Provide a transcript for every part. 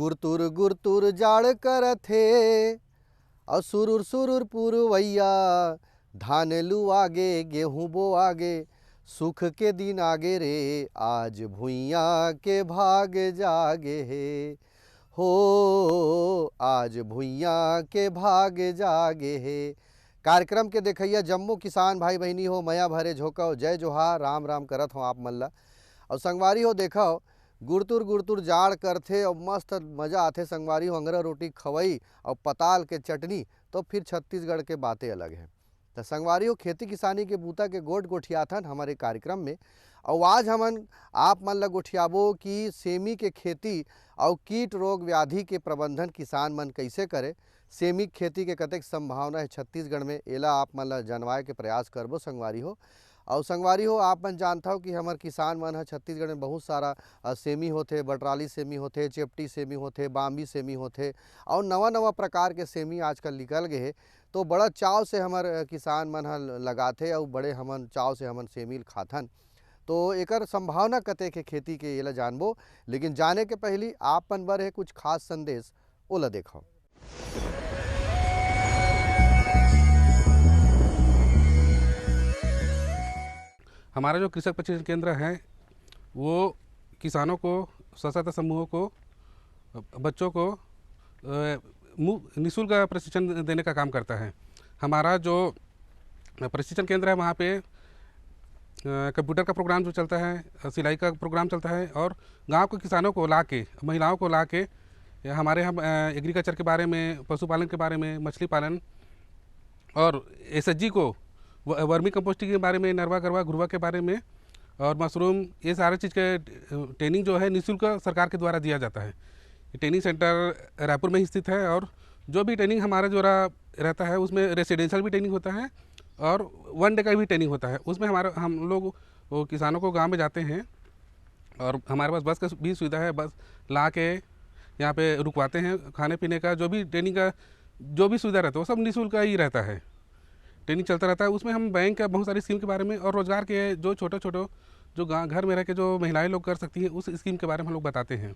गुरतुर गुरतुर जाड़ करथे और सुरुर सुरुर पुरवैया, धान लू आगे गेहूं बो आगे, सुख के दिन आगे रे, आज भुइया के भाग जागे हे हो, आज भुइया के भाग जागे हे। कार्यक्रम के देखैया जम्मो किसान भाई बहनी हो, मया भरे झोंका जय जोहार राम राम करत हो आप मन ला। और संगवारी हो देखो गुरतुर गुरतुर जाड़ करथे और मस्त मजा आथे संगवारी हो, अंगरा रोटी खवई और पताल के चटनी, तो फिर छत्तीसगढ़ के बातें अलग है। तो संगवारी हो खेती किसानी के बूता के गोट गोठियाथन हमारे कार्यक्रम में। और आज हमन आप मन ला गोठियाबो कि सेमी के खेती और कीट रोग व्याधि के प्रबंधन किसान मन कैसे करे, सेमी खेती के कतेक संभावना है छत्तीसगढ़ में, एला आप मन ला जानवाए के प्रयास करबो संगवारी हो। और संगवारी हो आप मन जानता हो कि हमार किसान मन है छत्तीसगढ़ में बहुत सारा सेमी होथे, बटराली सेमी होथे, चेपटी सेमी होथे, बाम्बी सेमी होथे और नवा नवा प्रकार के सेमी आजकल निकल गए है। तो बड़ा चाव से हमार किसान मन ह लगाथे और बड़े हमन चाव से हमन सेमी खाथन। तो एकर संभावना कते के खेती के एला जानबो, लेकिन जाने के पहली आप मन बर है कुछ खास संदेश, ओला देखो। हमारा जो कृषक प्रशिक्षण केंद्र है वो किसानों को, स्वसहायता समूहों को, बच्चों को निःशुल्क प्रशिक्षण देने का काम करता है। हमारा जो प्रशिक्षण केंद्र है वहाँ पे कंप्यूटर का प्रोग्राम जो चलता है, सिलाई का प्रोग्राम चलता है और गांव के किसानों को ला के, महिलाओं को ला के हमारे हम एग्रीकल्चर के बारे में, पशुपालन के बारे में, मछली पालन और एसएचजी को वर्मी कंपोस्टिंग के बारे में, नरवा गरवा घुरवा के बारे में और मशरूम, ये सारे चीज़ के ट्रेनिंग जो है निःशुल्क सरकार के द्वारा दिया जाता है। ट्रेनिंग सेंटर रायपुर में ही स्थित है और जो भी ट्रेनिंग हमारा जो रहता है उसमें रेसिडेंशियल भी ट्रेनिंग होता है और 1 डे का भी ट्रेनिंग होता है। उसमें हम लोग वो किसानों को गांव में जाते हैं और हमारे पास बस का भी सुविधा है, बस ला के यहाँ पे रुकवाते हैं। खाने पीने का जो भी ट्रेनिंग का जो भी सुविधा रहता है वो सब निःशुल्क ही रहता है, ट्रेनिंग चलता रहता है। उसमें हम बैंक का बहुत सारी स्कीम के बारे में और रोज़गार के जो छोटे छोटे जो घर में रह के जो महिलाएं लोग कर सकती हैं उस स्कीम के बारे में हम लोग बताते हैं।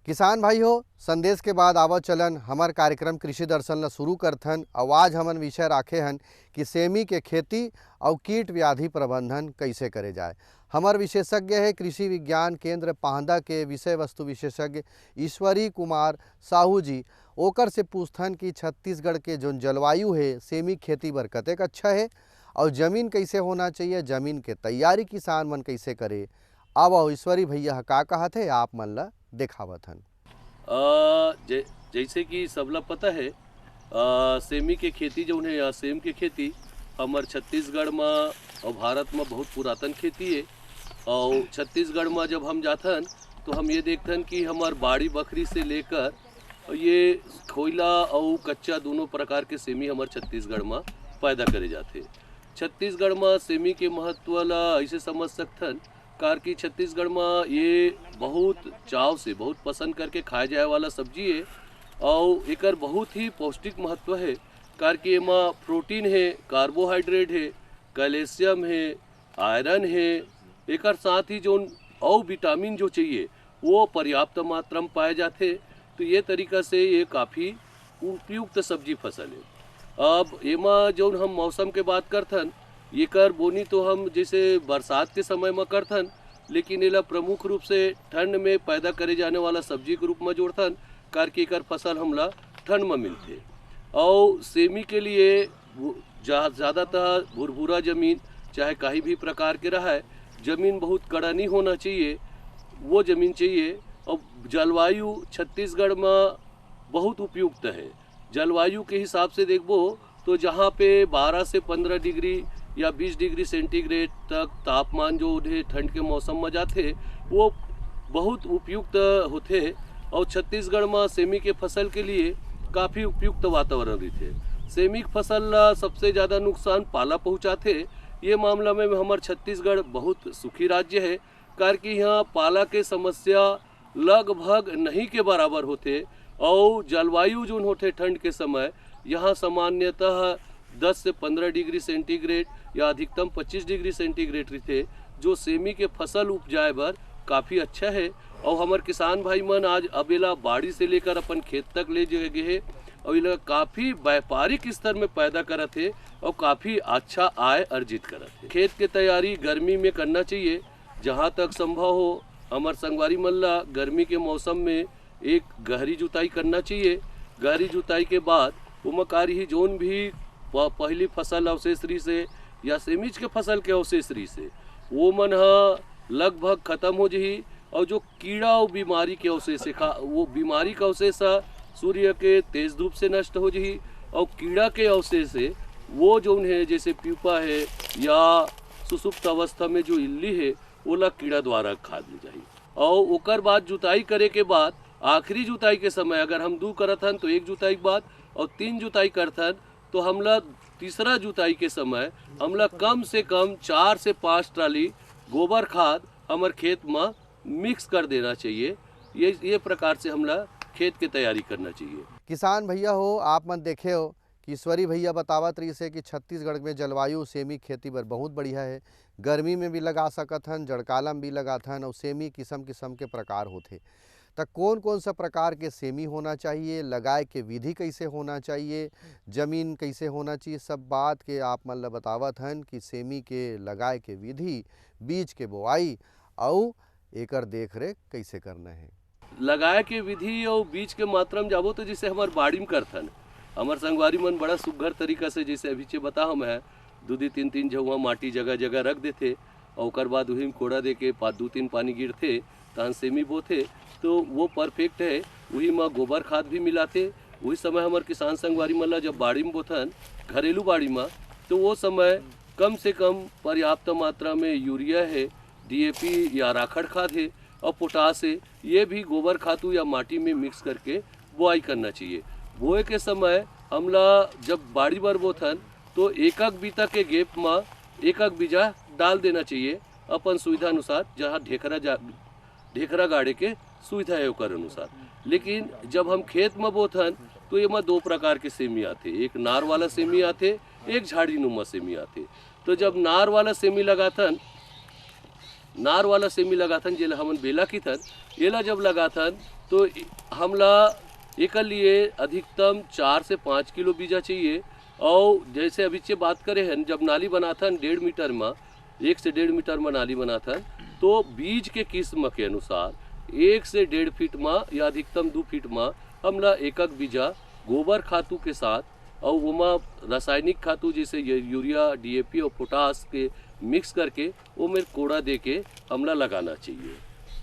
किसान भाई हो, संदेश के बाद आवत चलन हमार कार्यक्रम कृषि दर्शन ला शुरू करथन। आवाज हमन विषय राखे हन कि सेमी के खेती और कीट व्याधि प्रबंधन कैसे करे जाए। हमार विशेषज्ञ है कृषि विज्ञान केंद्र पाहंदा के विषय वस्तु विशेषज्ञ ईश्वरी कुमार साहू जी। ओकर से पूछथन कि छत्तीसगढ़ के जो जलवायु है सेमी खेती बर कतेक अच्छा है और ज़मीन कैसे होना चाहिए, ज़मीन के तैयारी किसान मन कैसे करे। अब ईश्वरी भैया का कहत है आप मन ला देखावत हन। जैसे कि सबला पता है सेमी के खेती जो है, सेम के खेती हमार छत्तीसगढ़ में और भारत में बहुत पुरातन खेती है। और छत्तीसगढ़ में जब हम जाथन तो हम ये देखथन कि हमार बाड़ी बकरी से लेकर ये खोइला और कच्चा दोनों प्रकार के सेमी हमार छत्तीसगढ़ में पैदा करे जाते। छत्तीसगढ़ में सेमी के महत्व ला ऐसे समझ सकथन कार की छत्तीसगढ़ में ये बहुत चाव से, बहुत पसंद करके खाए जाए वाला सब्जी है और एकर बहुत ही पौष्टिक महत्व है। कार की एमा प्रोटीन है, कार्बोहाइड्रेट है, कैल्शियम है, आयरन है, एकर साथ ही जो और विटामिन जो चाहिए वो पर्याप्त मात्रा में पाए जाते। तो ये तरीका से ये काफ़ी उपयुक्त सब्जी फसल है। अब एमा जो हम मौसम के बात करथन, ये कर बोनी तो हम जैसे बरसात के समय में करथन, लेकिन एला प्रमुख रूप से ठंड में पैदा करे जाने वाला सब्जी के रूप में जोड़थन कार की कर फसल हमला ठंड में मिलते। और सेमी के लिए ज़्यादातर भुरभुरा ज़मीन चाहे कहीं भी प्रकार के रहा है, ज़मीन बहुत कड़नी होना चाहिए, वो ज़मीन चाहिए। और जलवायु छत्तीसगढ़ में बहुत उपयुक्त है। जलवायु के हिसाब से देखबो तो जहाँ पे 12 से 15 डिग्री या 20 डिग्री सेंटीग्रेड तक तापमान जो है ठंड के मौसम में जाते वो बहुत उपयुक्त होते। और छत्तीसगढ़ में सेमी के फसल के लिए काफ़ी उपयुक्त वातावरण रहते। सेमी फसल सबसे ज़्यादा नुकसान पाला पहुँचाते। ये मामला में हमार छत्तीसगढ़ बहुत सुखी राज्य है, कार कि यहाँ पाला के समस्या लगभग नहीं के बराबर होते। और जलवायु जो होते ठंड के समय यहाँ सामान्यतः 10 से 15 डिग्री सेंटीग्रेड या अधिकतम 25 डिग्री सेंटीग्रेड रहिथे, जो सेमी के फसल उपजाए बर काफ़ी अच्छा है। और हमार किसान भाई मन आज अबेला बाड़ी से लेकर अपन खेत तक ले गए है और ये काफ़ी व्यापारिक स्तर में पैदा करत है और काफ़ी अच्छा आय अर्जित करत है। खेत के तैयारी गर्मी में करना चाहिए, जहाँ तक संभव हो हमार संगवारी मन ला गर्मी के मौसम में एक गहरी जुताई करना चाहिए। गहरी जुताई के बाद उमकारी ही जोन भी पहली फसल अवशेष रही से या सेमीज के फसल के अवशेष रही से वो मन लगभग खत्म हो जही और जो कीड़ा और बीमारी के अवशेष वो बीमारी का अवशेष सूर्य के तेज धूप से नष्ट हो जही और कीड़ा के अवशेष है वो जो है जैसे प्यूपा है या सुसुप्त अवस्था में जो इल्ली है वो ला कीड़ा द्वारा खा ली जाही। और ओकर बाद जुताई करे के बाद आखिरी जुताई के समय अगर हम 2 करत हन तो 1 जुताई के बाद और 3 जुताई करथन तो हमला तीसरा जुताई के समय हमला कम से कम 4 से 5 ट्राली गोबर खाद हमार खेत में मिक्स कर देना चाहिए। ये प्रकार से हमला खेत की तैयारी करना चाहिए। किसान भैया हो, आप मन देखे हो कि ईश्वरी भैया बतावत रही से कि छत्तीसगढ़ में जलवायु सेमी खेती पर बहुत बढ़िया है। गर्मी में भी लगा सकत हन, जड़काला में भी लगाथन और सेमी किस्म किस्म के प्रकार होते। तो कौन कौन सा प्रकार के सेमी होना चाहिए, लगाए के विधि कैसे होना चाहिए, जमीन कैसे होना चाहिए, सब बात के आप मन ला बतावत हन कि सेमी के लगाए के विधि, बीज के बोआई और एकर देख रेख कैसे करना है। लगाए के विधि और बीज के मात्रा में जाबो तो जैसे हमार बाड़ी में करथन हमार संगवारी मन बड़ा सुघर तरीका से जैसे अभी चे बता हम है 2-3 झउआ माटी जगह जगह रख देते और ओकर बाद वही में कोड़ा दे के 2-3 पानी गिरते तहन सेमी बोते तो वो परफेक्ट है। वही में गोबर खाद भी मिलाते। वही समय हमार किसान संगवारी मन ला जब बाड़ी में बोथन घरेलू बाड़ी में तो वो समय कम से कम पर्याप्त मात्रा में यूरिया है, DAP या राखड़ खाद है और पोटास है, ये भी गोबर खातू या माटी में मिक्स करके बुआई करना चाहिए। बोए के समय हमला जब बाड़ी बर बोथन तो एक बीता के गेप में एक बीजा डाल देना चाहिए अपन सुविधा अनुसार, जहाँ ढेकरा गाड़े के सुविधा है ओकर अनुसार। लेकिन जब हम खेत में बोथन तो ये में 2 प्रकार के सेमी आते, एक नार वाला सेमी आते, एक झाड़ी नुमा सेमी आते। तो जब नार वाला सेमी लगाथन जेला हमन बेला की थन येला जब लगाथन तो हमला एक लिए अधिकतम 4 से 5 किलो बीजा चाहिए। और जैसे अभी से बात करें हैं जब नाली बनाथन 1.5 मीटर में 1 से 1.5 मीटर में नाली बनाथन तो बीज के किस्म के अनुसार 1 से 1.5 फीट में या अधिकतम 2 फीट में हमला एक बीजा गोबर खातू के साथ और वो रासायनिक खातू जैसे यूरिया, DAP और पोटास के मिक्स करके वो में कोड़ा दे के हमला लगाना चाहिए।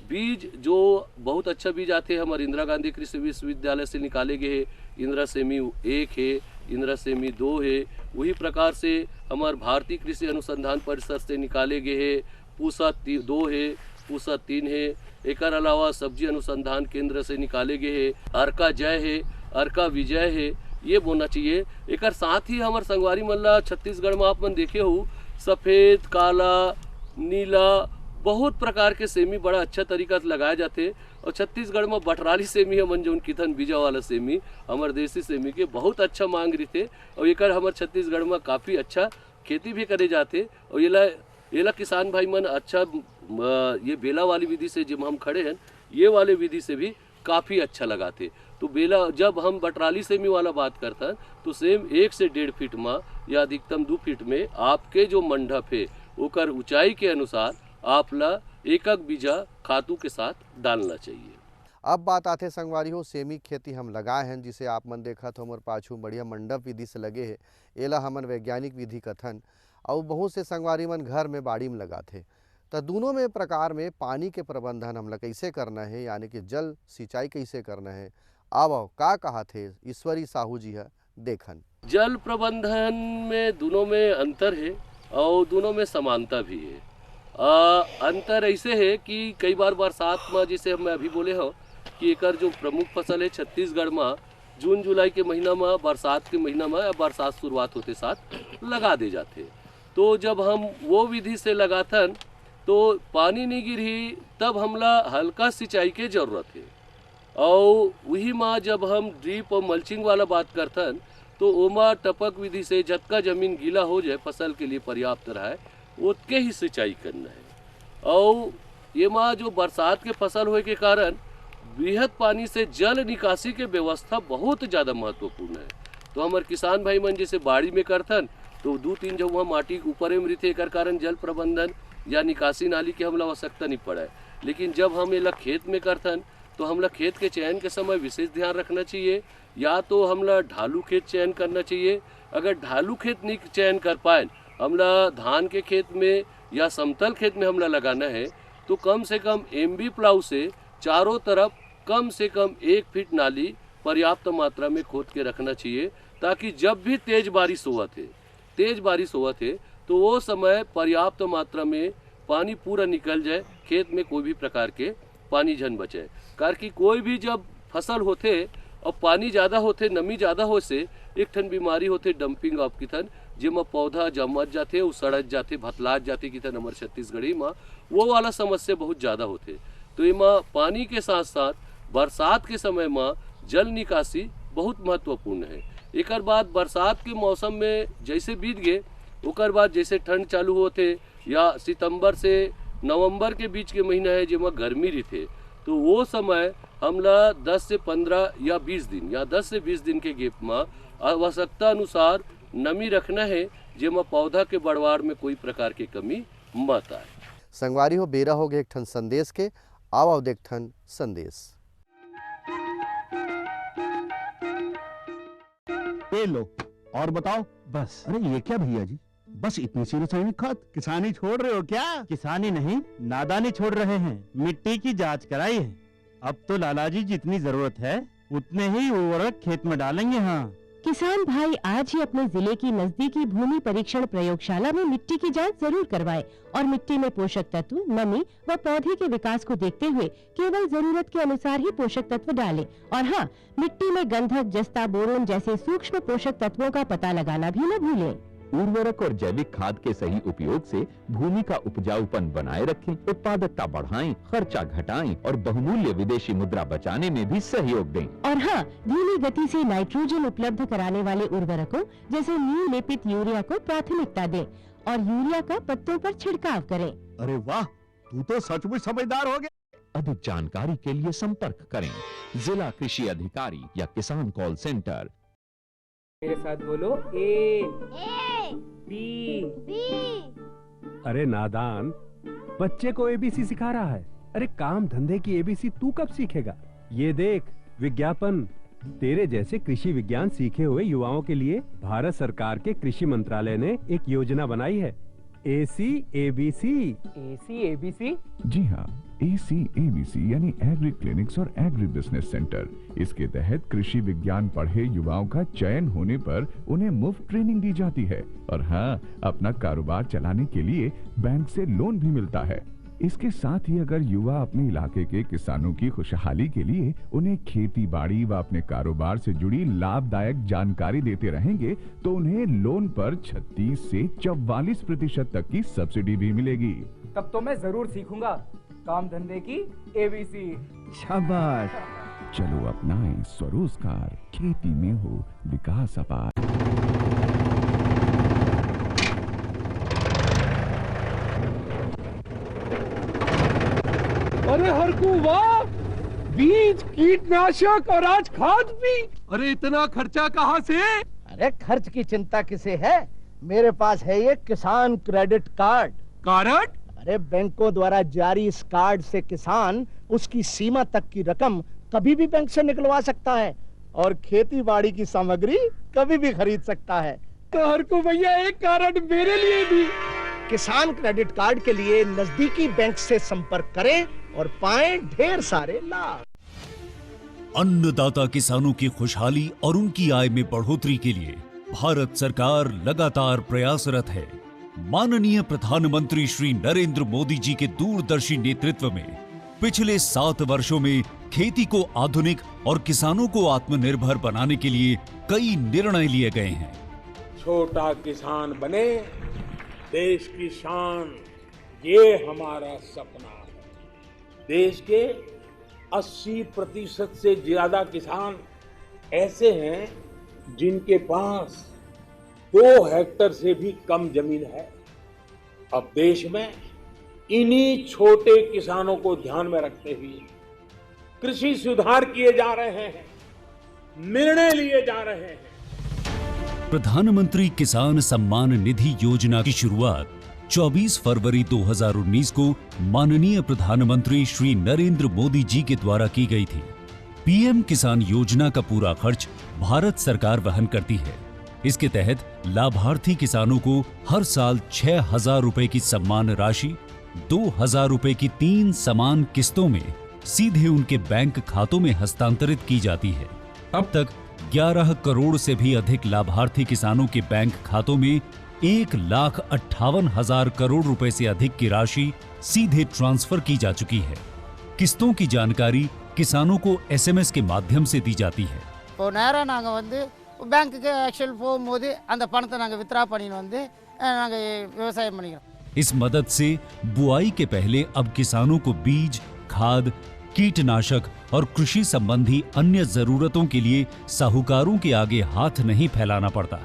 बीज जो बहुत अच्छा बीज आते हैं हमारे इंदिरा गांधी कृषि विश्वविद्यालय से निकाले गए हैं। इंदिरा सेमी 1 है, इंदिरा सेमी 2 है। वही प्रकार से हमारे भारतीय कृषि अनुसंधान परिषद से निकाले गए हैं पूसा 2 है, पूसा 3 है। एक अलावा सब्जी अनुसंधान केंद्र से निकाले गए हैं अर्का जय है, अर्का विजय है, ये बोलना चाहिए। एक साथ ही हमारे संगवारी मल्ला छत्तीसगढ़ में आप मन देखे हो सफ़ेद, काला, नीला बहुत प्रकार के सेमी बड़ा अच्छा तरीका से लगाए जाते। और छत्तीसगढ़ में बटराली सेमी हमन जो किथन बीजा वाला सेमी हमारे देसी सेमी के बहुत अच्छा मांग रही थे और एक हमारे छत्तीसगढ़ में काफ़ी अच्छा खेती भी करे जाते। और येला किसान भाई मन अच्छा ये बेला वाली विधि से जब हम खड़े हैं ये वाले विधि से भी काफ़ी अच्छा लगाते। तो बेला जब हम बटराली सेमी वाला बात करते हैं तो सेम 1 से 1.5 फीट में या अधिकतम 2 फीट में आपके जो मंडप है ओकर ऊंचाई के अनुसार आपला एक बीजा खातू के साथ डालना चाहिए। अब बात आते संगवारी हो सेमी खेती हम लगाए हैं जिसे आप मन देखा तो हमारे पाछू बढ़िया मंडप विधि से लगे है। एला हमन वैज्ञानिक विधि कथन और बहुत से संगवारी मन घर में बाड़ी में लगाते। तो दोनों में प्रकार में पानी के प्रबंधन हमला कैसे करना है, यानी कि जल सिंचाई कैसे करना है, आओ का कहा थे ईश्वरी साहू जी है देखन। जल प्रबंधन में दोनों में अंतर है और दोनों में समानता भी है। अंतर ऐसे है कि कई बार बरसात में जैसे हम अभी बोले हो कि एक जो प्रमुख फसल है छत्तीसगढ़ में जून जुलाई के महीना में बरसात के महीना में या बरसात शुरुआत होते साथ लगा दे जाते। तो जब हम वो विधि से लगाथन तो पानी नहीं गिरी तब हमला हल्का सिंचाई के जरूरत है। और वही में जब हम ड्रिप और मल्चिंग वाला बात करथन तो ओमा टपक विधि से जतका जमीन गीला हो जाए फसल के लिए पर्याप्त रहे उतके ही सिंचाई करना है। और ये माँ जो बरसात के फसल होए के कारण बृहद पानी से जल निकासी के व्यवस्था बहुत ज़्यादा महत्वपूर्ण है। तो हमारे किसान भाई मन जैसे बाड़ी में करथन तो 2-3 जो वहाँ माटी ऊपर में रहते एक कारण जल प्रबंधन या निकासी नाली की हमला आवश्यकता नहीं पड़े। लेकिन जब हम ये खेत में करथन तो हमला खेत के चयन के समय विशेष ध्यान रखना चाहिए। या तो हमला ढालू खेत चयन करना चाहिए, अगर ढालू खेत नहीं चयन कर पाए हमला धान के खेत में या समतल खेत में हमला लगाना है तो कम से कम एमबी प्लाऊ से चारों तरफ कम से कम 1 फीट नाली पर्याप्त मात्रा में खोद के रखना चाहिए, ताकि जब भी तेज बारिश हुआ थे तो वो समय पर्याप्त मात्रा में पानी पूरा निकल जाए, खेत में कोई भी प्रकार के पानी जन बचे। कार की कोई भी जब फसल होते और पानी ज़्यादा होते, नमी ज़्यादा हो से एक ठन बीमारी होते डंपिंग ऑफ की थन, जिसमें पौधा जमत जाते, वो सड़त जाते, भतलात जाते की थन हमारे छत्तीसगढ़ी में वो वाला समस्या बहुत ज़्यादा होते। तो इमा पानी के साथ साथ बरसात के समय में जल निकासी बहुत महत्वपूर्ण है। एक बाद बरसात के मौसम में जैसे बीत गए ओकर बाद जैसे ठंड चालू होते या सितंबर से नवंबर के बीच के महीना है जिसमें गर्मी रहते, तो वो समय हमला 10 से 15 या 20 दिन या 10 से 20 दिन के गैप में आवश्यकता अनुसार नमी रखना है, जिसमें पौधा के बढ़वार में कोई प्रकार की कमी मत आए। संगवारी हो बेरा हो गए एक ठन संदेश के, आओ देख ठन संदेश। ये लो और बताओ। बस। अरे ये क्या भैया जी, बस इतनी सी रासायनिक खाद? किसानी छोड़ रहे हो क्या? किसानी नहीं, नादानी छोड़ रहे हैं। मिट्टी की जांच कराई है, अब तो लालाजी जितनी जरूरत है उतने ही उर्वरक खेत में डालेंगे। हाँ, किसान भाई आज ही अपने जिले की नजदीकी भूमि परीक्षण प्रयोगशाला में मिट्टी की जांच जरूर करवाएं और मिट्टी में पोषक तत्व, नमी व पौधे के विकास को देखते हुए केवल जरूरत के अनुसार ही पोषक तत्व डालें। और हाँ, मिट्टी में गंधक, जस्ता, बोरोन जैसे सूक्ष्म पोषक तत्वों का पता लगाना भी न भूलें। उर्वरक और जैविक खाद के सही उपयोग से भूमि का उपजाऊपन बनाए रखें, उत्पादकता बढ़ाएं, खर्चा घटाएं और बहुमूल्य विदेशी मुद्रा बचाने में भी सहयोग दें। और हाँ, धीमी गति से नाइट्रोजन उपलब्ध कराने वाले उर्वरकों जैसे नीम लेपित यूरिया को प्राथमिकता दें और यूरिया का पत्तों पर छिड़काव करें। अरे वाह, तू तो सचमुच समझदार हो गया। अधिक जानकारी के लिए संपर्क करें जिला कृषि अधिकारी या किसान कॉल सेंटर। मेरे साथ बोलो ए बी। अरे नादान, बच्चे को एबीसी सिखा रहा है। अरे काम धंधे की एबीसी तू कब सीखेगा? ये देख विज्ञापन, तेरे जैसे कृषि विज्ञान सीखे हुए युवाओं के लिए भारत सरकार के कृषि मंत्रालय ने एक योजना बनाई है, ACABC। ACABC? जी हाँ, ACABC यानी एग्री क्लिनिक्स और एग्री बिजनेस सेंटर। इसके तहत कृषि विज्ञान पढ़े युवाओं का चयन होने पर उन्हें मुफ्त ट्रेनिंग दी जाती है और हाँ, अपना कारोबार चलाने के लिए बैंक से लोन भी मिलता है। इसके साथ ही अगर युवा अपने इलाके के किसानों की खुशहाली के लिए उन्हें खेती बाड़ी व अपने कारोबार से जुड़ी लाभदायक जानकारी देते रहेंगे तो उन्हें लोन पर 36 से 44% तक की सब्सिडी भी मिलेगी। तब तो मैं जरूर सीखूंगा काम धंधे की ABC। शाबाश, चलो अपनाएं स्वरोजगार, खेती में हो विकास अपार। अरे हरकू वाह, बीज, कीटनाशक और आज खाद भी। अरे इतना खर्चा कहाँ से? अरे खर्च की चिंता किसे है, मेरे पास है ये किसान क्रेडिट कार्ड। कार्ड? अरे बैंकों द्वारा जारी इस कार्ड से किसान उसकी सीमा तक की रकम कभी भी बैंक से निकलवा सकता है और खेती बाड़ी की सामग्री कभी भी खरीद सकता है। तो हरकू भैया एक कार्ड मेरे लिए भी। किसान क्रेडिट कार्ड के लिए नजदीकी बैंक से संपर्क करें और पाएं ढेर सारे लाभ। अन्नदाता किसानों की खुशहाली और उनकी आय में बढ़ोतरी के लिए भारत सरकार लगातार प्रयासरत है। माननीय प्रधानमंत्री श्री नरेंद्र मोदी जी के दूरदर्शी नेतृत्व में पिछले 7 वर्षों में खेती को आधुनिक और किसानों को आत्मनिर्भर बनाने के लिए कई निर्णय लिए गए हैं। छोटा किसान बने देश की शान, ये हमारा सपना है। देश के 80% से ज्यादा किसान ऐसे हैं जिनके पास 2 हेक्टेयर से भी कम जमीन है, अब देश में इन्हीं छोटे किसानों को ध्यान में रखते हुए कृषि सुधार किए जा रहे हैं, निर्णय लिए जा रहे हैं। प्रधानमंत्री किसान सम्मान निधि योजना की शुरुआत 24 फरवरी 2019 को माननीय प्रधानमंत्री श्री नरेंद्र मोदी जी के द्वारा की गई थी। पीएम किसान योजना का पूरा खर्च भारत सरकार वहन करती है। इसके तहत लाभार्थी किसानों को हर साल 6,000 रुपए की सम्मान राशि 2,000 रुपए की 3 समान किस्तों में सीधे उनके बैंक खातों में हस्तांतरित की जाती है। अब तक 11 करोड़ से भी अधिक लाभार्थी किसानों के बैंक खातों में 1,58,000 करोड़ रुपए से अधिक की राशि सीधे ट्रांसफर की जा चुकी है। किस्तों की जानकारी किसानों को एसएमएस के माध्यम से दी जाती है। இப்போ நேரா நாங்க வந்து பேங்க்குக்கு ஆக்சுவல் போகும்போது அந்த பணத்தை நாங்க வித்ரா பண்ணிட்டு வந்து நாங்க விவசாயம் பண்ணிக்கிறோம்। इस मदद से बुआई के पहले अब किसानों को बीज, खाद, कीटनाशक और कृषि संबंधी अन्य जरूरतों के लिए साहूकारों के आगे हाथ नहीं फैलाना पड़ता।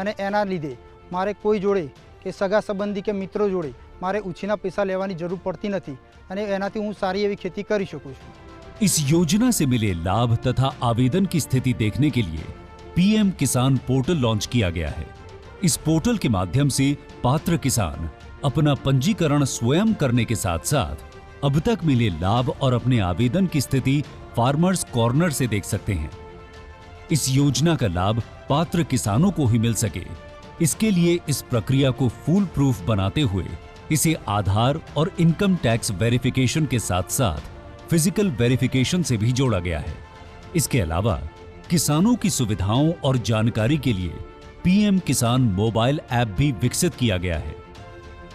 અને એના લીધે મારે કોઈ જોડે કે સગા સંબંધી કે મિત્રો જોડે મારે ઉછીના પૈસા લેવાની જરૂર પડતી નથી અને એનાથી હું સારી એવી खेती કરી શકું છું। इस योजना से मिले लाभ तथा आवेदन की स्थिति देखने के लिए पीएम किसान पोर्टल लॉन्च किया गया है। इस पोर्टल के माध्यम से पात्र किसान अपना पंजीकरण स्वयं करने के साथ साथ अब तक मिले लाभ और अपने आवेदन की स्थिति फार्मर्स कॉर्नर से देख सकते हैं। इस योजना का लाभ पात्र किसानों को ही मिल सके, इसके लिए इस प्रक्रिया को फूल प्रूफ बनाते हुए इसे आधार और इनकम टैक्स वेरिफिकेशन के साथ साथ फिजिकल वेरिफिकेशन से भी जोड़ा गया है। इसके अलावा किसानों की सुविधाओं और जानकारी के लिए पीएम किसान मोबाइल ऐप भी विकसित किया गया है।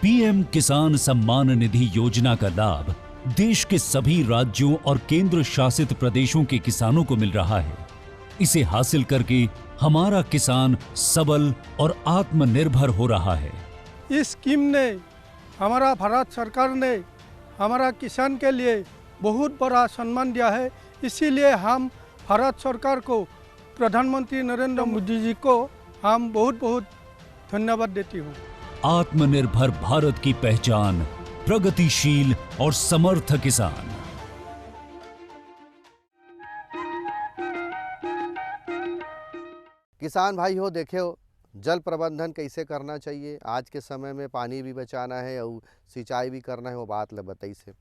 पीएम किसान सम्मान निधि योजना का लाभ देश के सभी राज्यों और केंद्र शासित प्रदेशों के किसानों को मिल रहा है। इसे हासिल करके हमारा किसान सबल और आत्मनिर्भर हो रहा है। इस स्कीम ने हमारा भारत सरकार ने हमारा किसान के लिए बहुत बड़ा सम्मान दिया है। इसीलिए हम भारत सरकार को, प्रधानमंत्री नरेंद्र मोदी जी को हम बहुत बहुत धन्यवाद देती हूँ। आत्मनिर्भर भारत की पहचान प्रगतिशील और समर्थ किसान। किसान भाई हो, देखे हो जल प्रबंधन कैसे करना चाहिए। आज के समय में पानी भी बचाना है और सिंचाई भी करना है, वो बात ल बताई से।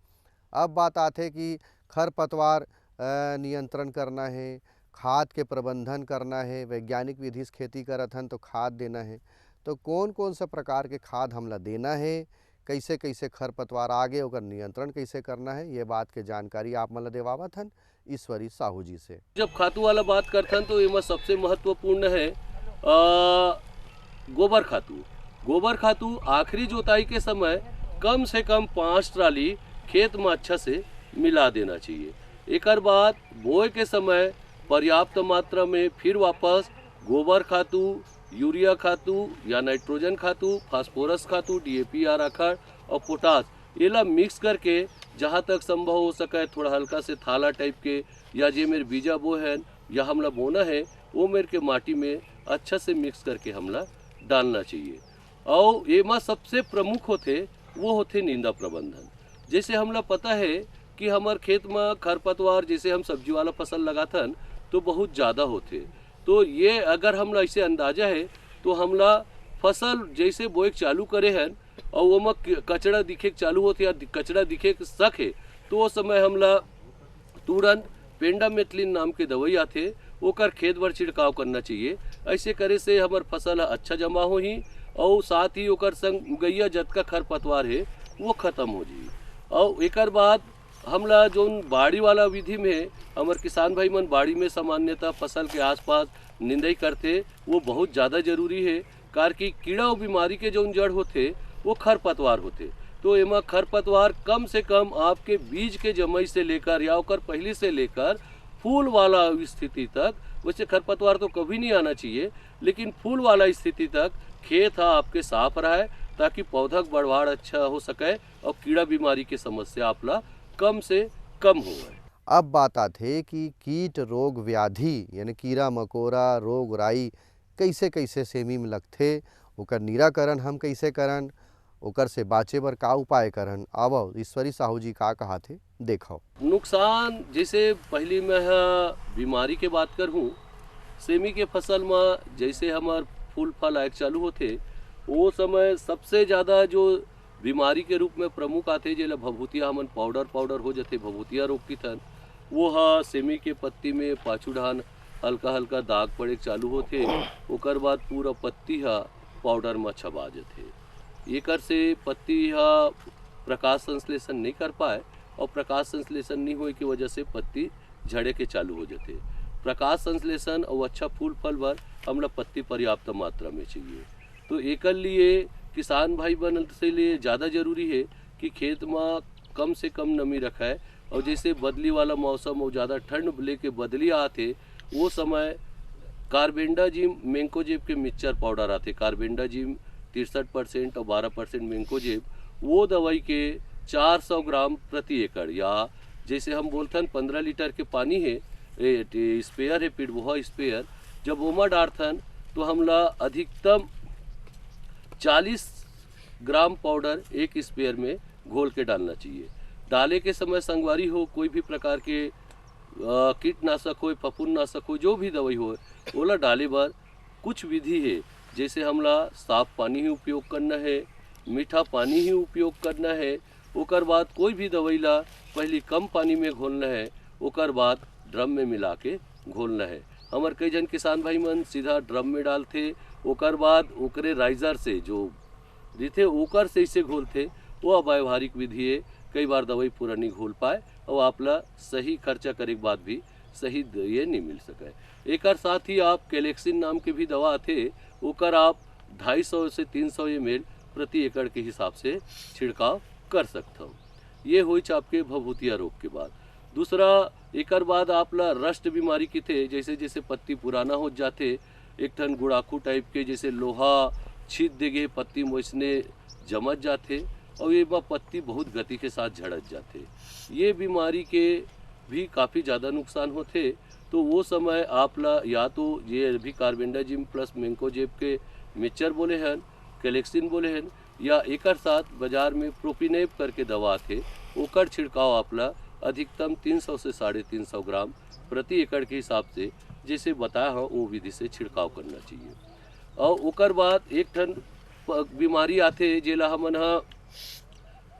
अब बात आते कि खरपतवार नियंत्रण करना है, खाद के प्रबंधन करना है, वैज्ञानिक विधि से खेती करत हन तो खाद देना है। तो कौन कौन सा प्रकार के खाद हमला देना है, कैसे कैसे खरपतवार आगे ओकर नियंत्रण कैसे करना है, ये बात के जानकारी आप मला देवावत हन ईश्वरी साहू जी से। जब खातू वाला बात करते हैं तो इसमें सबसे महत्वपूर्ण है गोबर खातू। गोबर खातू आखिरी जोताई के समय कम से कम 5 ट्राली खेत में अच्छा से मिला देना चाहिए। एक बाद बोए के समय पर्याप्त मात्रा में फिर वापस गोबर खातू, यूरिया खातू या नाइट्रोजन खातू, फास्फोरस खातू, डीएपी या राखड़ और पोटास ये मिक्स करके जहाँ तक संभव हो सके थोड़ा हल्का से थाला टाइप के या जे मेरे बीजा बो है या हमला बोना है वो मेरे के माटी में अच्छा से मिक्स करके हमला डालना चाहिए। और ये में सबसे प्रमुख होते वो होते निंदा प्रबंधन। जैसे हमला पता है कि हमार खेत में खरपतवार जैसे हम सब्जी वाला फसल लगाथन तो बहुत ज़्यादा होते, तो ये अगर हमला ऐसे अंदाजा है तो हमला फसल जैसे बोए चालू करे हैं और वो में कचड़ा दिखे चालू होते या कचड़ा दिखे सक है तो वो समय हमला तुरंत पेंडामेथलिन नाम के दवाई आते ओकर खेत भर छिड़काव करना चाहिए। ऐसे करे से हमार फसल अच्छा जमा हो ही और साथ ही ओकर संग गैया जतका खरपतवार है वो खत्म हो जाए। और एक बाद हमला जो बाड़ी वाला विधि में हमारे किसान भाई मन बाड़ी में सामान्यतः फसल के आसपास निंदाई करते वो बहुत ज़्यादा जरूरी है। कार की कीड़ा और बीमारी के जो जड़ होते वो खरपतवार होते, तो एमा खरपतवार कम से कम आपके बीज के जमाई से लेकर या ओकर पहले से लेकर फूल वाला स्थिति तक, वैसे खरपतवार तो कभी नहीं आना चाहिए लेकिन फूल वाला स्थिति तक खेत आपके साफ रहा है ताकि पौधा बढ़वाड़ अच्छा हो सके और कीड़ा बीमारी की समस्या आपला कम से कम हो। अब बात आथे कि कीट रोग व्याधि यानी कीड़ा मकोड़ा रोग राई कैसे कैसे सेमी में लगथे, ओकर निराकरण हम कैसे करन, ओकर से बाँचे बर का उपाय करन। आवो ईश्वरी साहू जी का कहा थे देखो। नुकसान जैसे पहली मैं बीमारी के बात करूँ, सेमी के फसल में जैसे हमार फूल फल आए चालू होते वो समय सबसे ज़्यादा जो बीमारी के रूप में प्रमुख आते जेला भभूतिया हमन पाउडर हो जाते भभूतिया रोग की थन, वो सेमी के पत्ती में पाछू ढान हल्का हल्का दाग पड़े चालू होते, ओकर बाद पूरा पत्ती पाउडर में छबा जाते। एकर से पत्ती प्रकाश संश्लेषण नहीं कर पाए और प्रकाश संश्लेषण नहीं होए की वजह से पत्ती झड़े के चालू हो जाते। प्रकाश संश्लेषण और अच्छा फूल फल भर हमला पत्ती पर्याप्त मात्रा में चाहिए। तो एकर लिए किसान भाई बहन से लिए ज़्यादा जरूरी है कि खेत में कम से कम नमी रखाए और जैसे बदली वाला मौसम और ज़्यादा ठंड लेके बदली आते वो समय कार्बेंडाजिम मैंकोजेब के मिक्सचर पाउडर आते, कार्बेंडाजिम 63% और 12% मैंकोजेब, वो दवाई के 400 ग्राम प्रति एकड़ या जैसे हम बोलते हैं 15 लीटर के पानी है स्पेयर है पिडवोहा स्पेयर, जब ओमा डालथन तो हमला अधिकतम 40 ग्राम पाउडर एक स्पेयर में घोल के डालना चाहिए। डाले के समय संगवारी हो कोई भी प्रकार के कीटनाशक हो फफूंदनाशक हो जो भी दवाई हो ओला डाले बार कुछ विधि है, जैसे हमला साफ पानी ही उपयोग करना है, मीठा पानी ही उपयोग करना है, ओकर बाद कोई भी दवाई ला पहले कम पानी में घोलना है, ओकर बाद ड्रम में मिला के घोलना है। हमार कई जन किसान भाई मन सीधा ड्रम में डालते, ओकर बाद ओकरे राइजर से जो रहते ओकर से इसे घोलते, वो अव्यावहारिक विधि है, कई बार दवाई पूरा नहीं घोल पाए और आपला सही खर्चा करे के बाद भी सही ये नहीं मिल सके। एक साथ ही आप कैलेक्सिन नाम के भी दवा आते, ओकर आप 250 से 300 ml प्रति एकड़ के हिसाब से छिड़काव कर सकते हो। ये हुई आपके भभूतिया रोग के बाद। दूसरा एकर बाद आपला रस्ट बीमारी की थे, जैसे जैसे पत्ती पुराना हो जाते एक ठन गुड़ाखू टाइप के जैसे लोहा छीत देगे पत्ती मोसने जमत जाते और ये पत्ती बहुत गति के साथ झड़क जाते। ये बीमारी के भी काफ़ी ज़्यादा नुकसान होते, तो वो समय आपला या तो ये भी कार्बेंडाजिम प्लस मैंकोजेब के मिक्सचर बोले हैं, कैलेक्सिन बोले हैं, या एक साथ बाजार में प्रोपिनेप करके दवा थे ओकर छिड़काव आपला अधिकतम 300 से 350 ग्राम प्रति एकड़ के हिसाब से जैसे बताया हो वो विधि से छिड़काव करना चाहिए। और ओकर बाद एक ठन बीमारी आते जेला हमन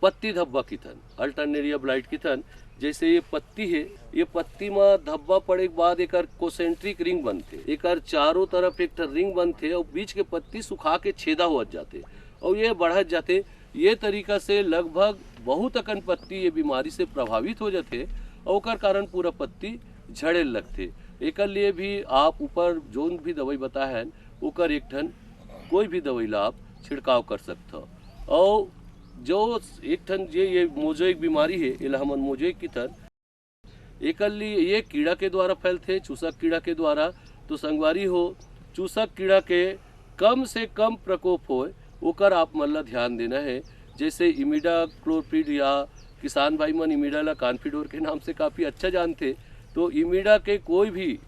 पत्ती धब्बा की थन, अल्टरनेरिया ब्लाइट की थन। जैसे ये पत्ती है, ये पत्ती में धब्बा पड़े के बाद एक कोसेंट्रिक रिंग बनते, एक चारों तरफ एक रिंग बनते और बीच के पत्ती सुखा के छेदा हो जाते और ये बढ़त जाते। ये तरीका से लगभग बहुत अकन पत्ती ये बीमारी से प्रभावित हो जाते और ओकर कारण पूरा पत्ती झड़े लगते। एक लिए भी आप ऊपर जो भी दवाई बताए हैं ओकर एक ठन कोई भी दवाई ला आप छिड़काव कर सकते हो। और जो एक ठन ये मोज़ेक बीमारी है इला हमन मोज़ेक की थन, एक लिए ये कीड़ा के द्वारा फैलते, चूसक कीड़ा के द्वारा। तो संगवारी हो चूसक कीड़ा के कम से कम प्रकोप हो ओकर आप मन ला ध्यान देना है। जैसे इमिडा क्लोरप्रिड या किसान भाई मन इमिडा ला कॉन्फिडोर के नाम से काफ़ी अच्छा जानते, तो इमिडा के कोई भी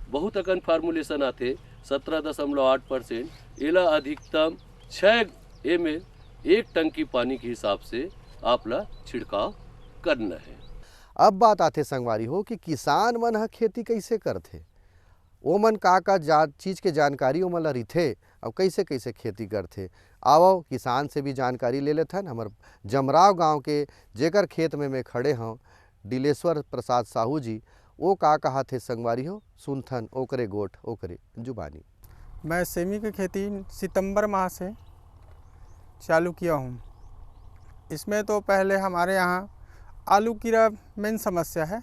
बहुत अकन फार्मूलेशन आते 17.8%, इला अधिकतम 6 ml एक टंकी पानी के हिसाब से आपला छिड़काव करना है। अब बात आते संगवारी हो कि किसान मन ह खेती कैसे करथे, ओमन का चीज़ के जानकारी ओमन ला रिथे और कैसे कैसे खेती करथे। आओ किसान से भी जानकारी ले लेथन। हमर जमराव गांव के जेकर खेत में मैं खड़े हूँ डिलेश्वर प्रसाद साहू जी, वो का कहा थे संगवारी हो सुनथन ओकरे गोठ ओकरे जुबानी। मैं सेमी की खेती सितंबर माह से चालू किया हूँ। इसमें तो पहले हमारे यहाँ आलू कीड़ा मेन समस्या है,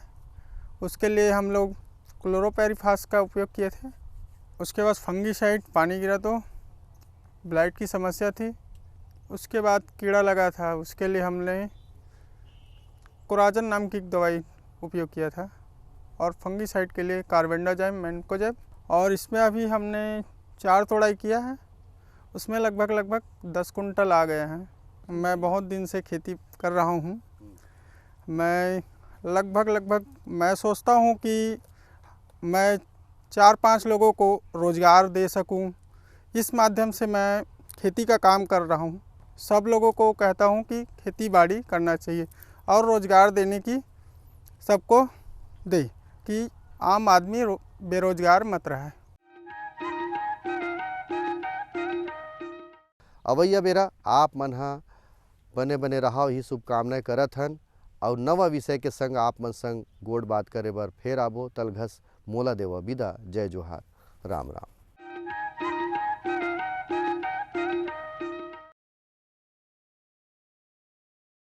उसके लिए हम लोग क्लोरोपेरिफास का उपयोग किए थे। उसके बाद फंगीसाइड पानी गिरा तो ब्लाइट की समस्या थी। उसके बाद कीड़ा लगा था, उसके लिए हमने कोराजन नाम की दवाई उपयोग किया था और फंगीसाइड के लिए कार्बेंडाजिम मैंकोजेब। और इसमें अभी हमने 4 तोड़ाई किया है, उसमें लगभग 10 कुंटल आ गए हैं। मैं बहुत दिन से खेती कर रहा हूँ। मैं लगभग मैं सोचता हूँ कि मैं 4-5 लोगों को रोज़गार दे सकूँ। इस माध्यम से मैं खेती का काम कर रहा हूँ। सब लोगों को कहता हूँ कि खेती बाड़ी करना चाहिए और रोज़गार देने की सबको दे कि आम आदमी बेरोजगार मत रहे। अवैया बेरा आप मन हा बने बने रहा ही शुभकामनाएं करत हन और नवा विषय के संग आप मन संग गोड़ बात करे बर फेर आबो तलघस मोला देवा विदा। जय जोहार, राम राम।